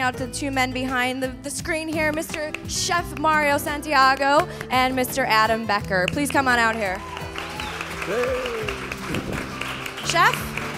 out to the two men behind the screen here, Mr. Chef Mario Santiago and Mr. Adam Becker. Please come on out here. Hey. Chef?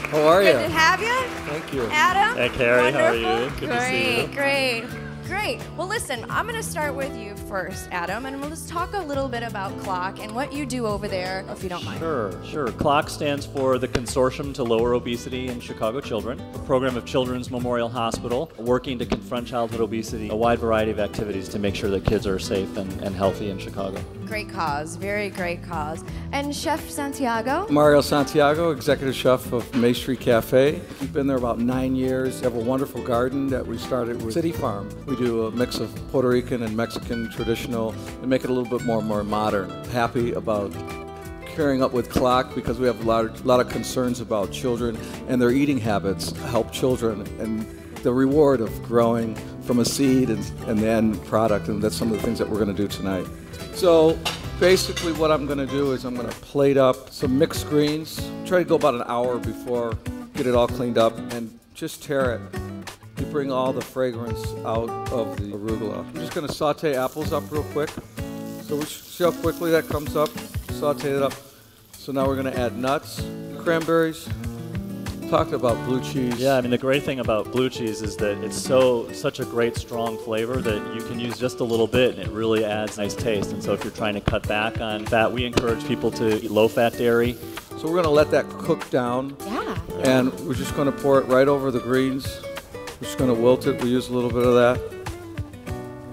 How are you? Good to have you. Thank you. Adam? Hey, Carrie. Wonderful. How are you? Good to see you. Great. Well, listen, I'm going to start with you first, Adam, and we'll just talk a little bit about CLOC and what you do over there, if you don't mind. Sure. CLOC stands for the Consortium to Lower Obesity in Chicago Children, a program of Children's Memorial Hospital working to confront childhood obesity, a wide variety of activities to make sure that kids are safe and healthy in Chicago. Great cause, very great cause. And Chef Santiago? Mario Santiago, executive chef of May Street Cafe. We've been there about 9 years. We have a wonderful garden that we started with City Farm. We do a mix of Puerto Rican and Mexican traditional and make it a little bit more modern. Happy about carrying up with CLOC because we have a lot of concerns about children and their eating habits, help children, and the reward of growing from a seed and the end product, and that's some of the things that we're going to do tonight. So basically what I'm going to do is I'm going to plate up some mixed greens, try to go about an hour before, get it all cleaned up, and just tear it. You bring all the fragrance out of the arugula. I'm just going to saute apples up real quick. So we see how quickly that comes up, saute it up. So now we're going to add nuts, cranberries. Talked about blue cheese. Yeah, I mean, the great thing about blue cheese is that it's such a great, strong flavor that you can use just a little bit and it really adds nice taste. And so if you're trying to cut back on fat, we encourage people to eat low-fat dairy. So we're going to let that cook down. Yeah. And we're just going to pour it right over the greens. We're just going to wilt it. We use a little bit of that.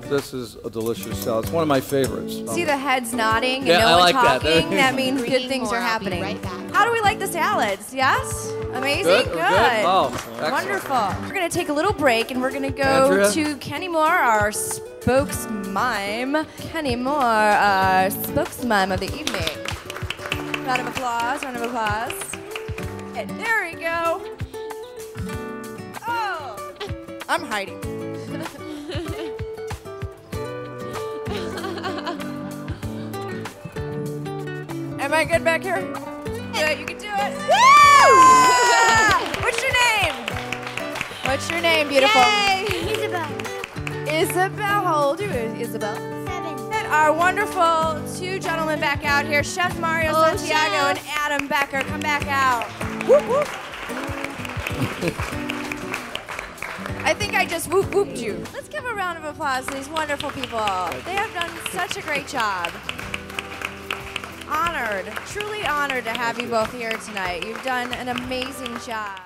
This is a delicious salad. It's one of my favorites. See the heads nodding and Yeah, no I one like that. talking? That means good things are I'll be happening. right back. How do we like the salads? Yes? Amazing? Good? We're good? Oh, excellent. Wonderful. We're going to take a little break and we're going to go Andrea? to Kenny Moore, our spokesmime. Kenny Moore, our spokesmime of the evening. Round of applause. And there we go. Oh, I'm hiding. Am I good back here? Yeah, you can do it. Woo! What's your name, beautiful? Yay! Isabel. Isabel. How old are you, Isabel? 7. And our wonderful two gentlemen back out here, Chef Mario Santiago and Adam Becker. Come back out. Whoop, whoop. I think I just whoop whooped you. Let's give a round of applause to these wonderful people. They have done such a great job. Honored, truly honored to have you both here tonight. You've done an amazing job.